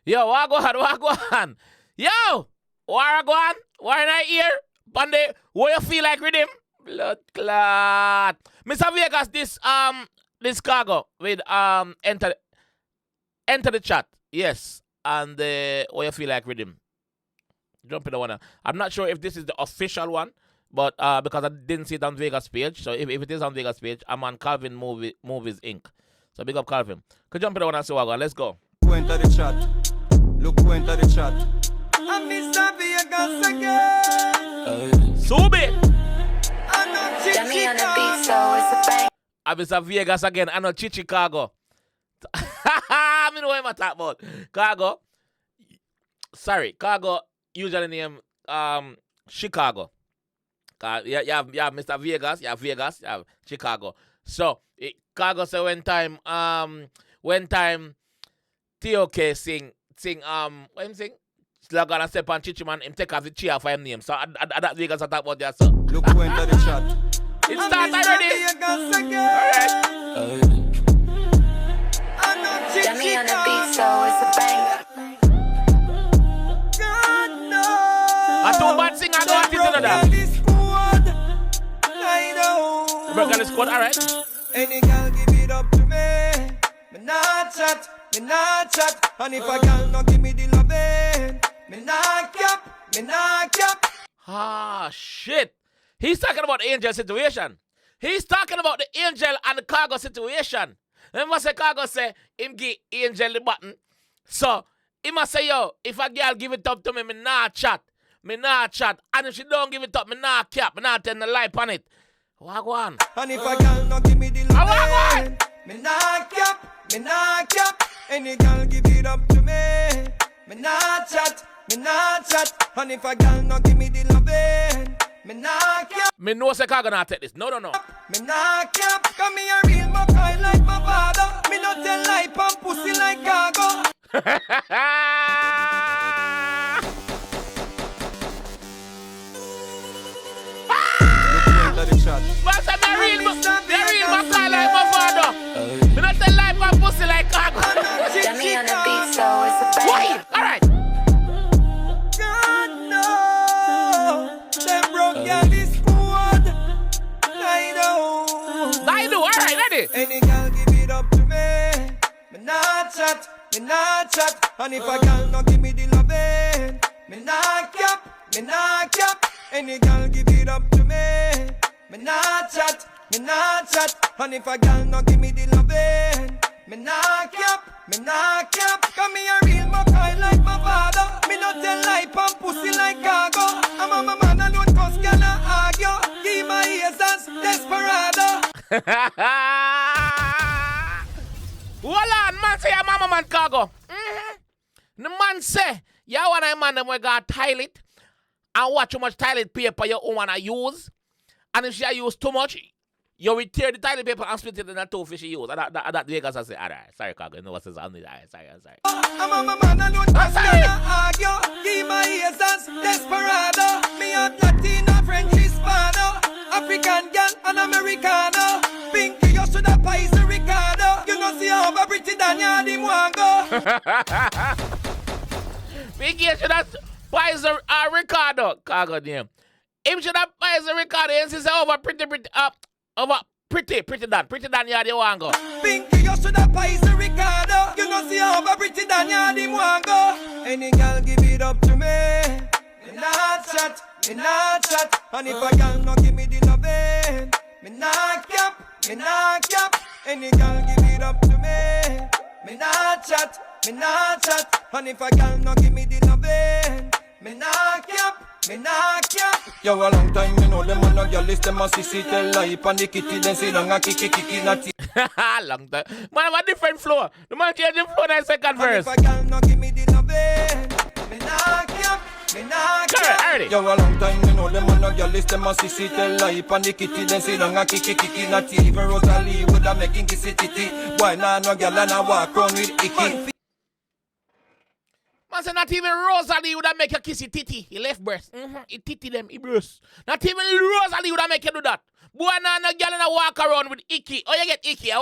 Yo, wagwan. Yo, wagwan. Why not here? Bande, what you feel like RIDDIM? Blood clot. Mr. Vegas, this cargo with enter the chat. Yes. And what you feel like RIDDIM? Jump in the one. I'm not sure if this is the official one, but because I didn't see it on Vegas page. So if it is on Vegas page, I'm on Calvin Movies Inc. So big up Calvin. Could jump in the one and see what. Let's go. Look who enter the chat. Look who enter the chat. I'm Mr. Vegas again. So big. Dummy on the beat, so it's a bang. I'm Mr. Vegas again. I know Chicago. I know what I'm talking about. Cargo. Sorry, Cargo usually name Chicago. You have Mr. Vegas, you have Vegas, you have Chicago. So Cargo say when time 𝐑𝐄𝐀 sing what him sing? Slug gonna step on Chichi man, him take off the chair for him name. So that Vegas I talk about that so. Look who enter the chat. It starts already. Alright. Dummy on the beat, so it's a banger. I two bad singer go at it another. Bro, Gallis squad, alright. Any girl give it up to me. Me not chat. And if a girl no give me the loving, me not cap. Ah, shit. He's talking about the Angel situation. He's talking about the Angel and the Cargo situation. Remember say Cargo say him give Angel the button. So, he must say, yo, if a girl give it up to me, me not chat. And if she don't give it up, me not cap. Me not turn the light on it. Wagwan. And if a girl no give me the loving, me not cap. Any girl give it up to me, me not chat. And if a girl no give me the loving, me not cap. Me know say Cargo not take this. No. Me not cap. Come me a real McCoy like my father. Me not tell lie and pussy like Cargo. Man say me real McCoy like my father. Me not tell lie and pussy like Cargo. Dummy on the beat, so it's a banger. Why? Alright. God no, them broke Gallis squad. I do. Alright, ready. Any girl give it up to me, me not chat. And if a girl no give me the loving, me not cap. Any girl give it up to me, me not chat. And if a girl no give me the loving, me not cap. Come me a real McCoy like my father. Me not tell lie and pussy like Cargo. I'm a man alone cause girl a argue. Give my ears as desperado. Hold on, man say your mama man Cargo. The man say, you want a man them we got toilet and watch how much toilet paper you wanna use. And if she use too much, you will tear the toilet paper and split it in the two fish you use. That Vegas I say, alright, sorry Cargo, you know what's on it. Sorry. I'm a man alone cause girl a argue. Give my ears as desperado. Me have Latino, French, Hispano, African girl and Americano. Pinky, you should have pies the Ricardo. You know see how a pretty Daniel him want go. Pinky, you should have pies the Ricardo. Cargo name. Him should have pies the Ricardo and say over pretty Dan yard you want go. Pinky, you should have pies the Ricardo. You know see how a pretty Daniel him want go. Any girl give it up to me, me not chat. And if a girl no give me the loving, me not cap. Any girl give it up to me, me not chat. And if a girl no give me the loving, me not cap. Yo, a long time you know them on a girl list them a sissy tell lie and the kitty then say long a kiki natty. Long time. Man have a different flow. The man change the flow in the second verse. And if a girl no give me the loving, me not cap. Yo, a long time you know them on a girl list them a sissy tell lie and the kitty then say long a kiki natty. Even Rosalie would a making kissy titty. Why nah no girl and a walk round with icky. Man say not even Rosalie would have make you kiss your titty, your left breast. He titty them, he breast. Not even Rosalie would have make you do that. Boy, now no girl in a walk around with icky. Oh, you get icky.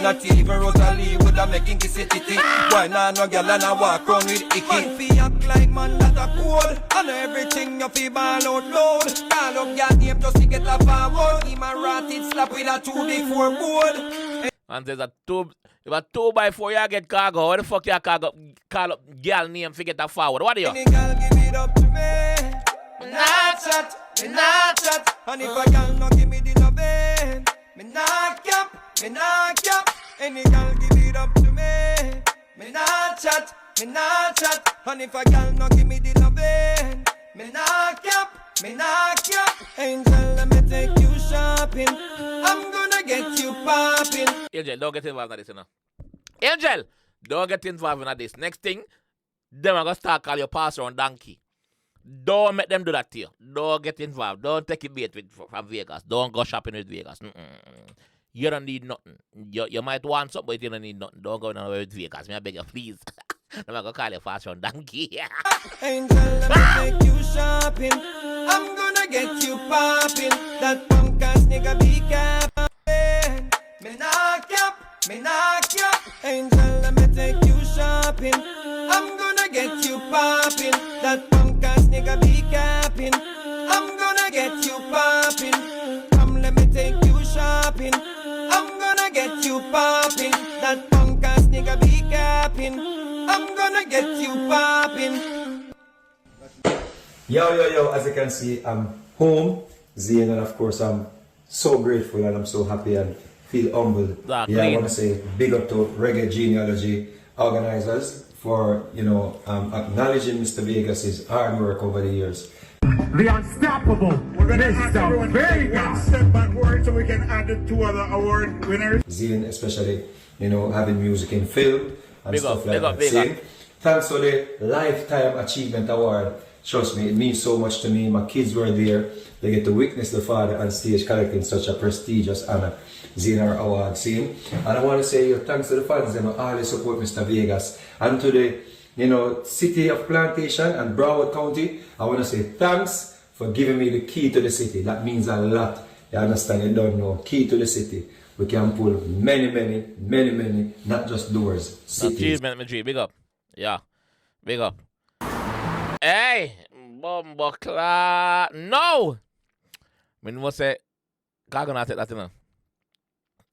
Not even Rosalie would have making kiss it titty. Why now no girl in a walk around with icky? Man fi act like man that a cold. And everything you fi ball out loud. Call up your name just to get a forward. Give a ratted slap with a 2D4 board. And there's a 2x4 you get cargo. What the fuck you call up girl name to get a forward? What do you? Any girl give it up to me. Me not chat. And if a girl no give me the loving, me not cap. Any girl give it up to me. Me not chat. And if a girl no give me the loving, me not cap. Angel, let me take you shopping. I'm gonna get you popping. Angel, don't get involved in this, you know. Angel, don't get involved in this. Next thing, them are gonna start call your pastor on donkey. Don't make them do that to you. Don't get involved. Don't take it bait from Vegas. Don't go shopping with Vegas. You don't need nothing. You might want something, but you don't need nothing. Don't go nowhere with Vegas. I beg you, please. I'm gonna call you pastor on donkey. Angel, let me take you shopping. I'm gonna get you popping. That punk ass nigga be capping. Me not cap. Angel, let me take you shopping. I'm gonna get you popping. That punk ass nigga be capping. I'm gonna get you popping. Come, let me take you shopping. I'm gonna get you popping. That punk ass nigga be capping. I'm gonna get you popping. Yo, as you can see, I'm home, Zane, and of course I'm so grateful and I'm so happy and feel humbled. I want to say big up to Reggae Genealogy organizers for, acknowledging Mr. Vegas' hard work over the years. The unstoppable. We're going to ask everyone to take one step backward so we can add the 2 other award winners. Zane, especially, having music in film and big stuff up, like that. Zane, thanks for the Lifetime Achievement Award. Trust me, it means so much to me. My kids were there. They get to witness the father on stage collecting such a prestigious honor, Zane Award. Zane. And I want to say thanks to the fans and all the support Mr. Vegas. And to the city of Plantation and Broward County, I want to say thanks for giving me the key to the city. That means a lot. You understand? You don't know. Key to the city. We can pull many, not just doors. Cities. Achievement, Madrid. Big up. Yeah. Big up. Hey, Bumbo Clat. No! I mean, say, Cargo not take that, you know.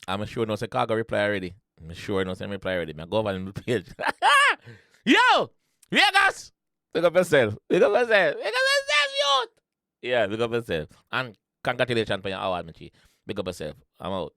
I'm sure no say Cargo reply already. I'm sure no say reply already. I go over on the page. Yo! Vegas! Big up yourself. Youth! Yeah, big up yourself. And congratulations for your award, Michi. Big up yourself. I'm out.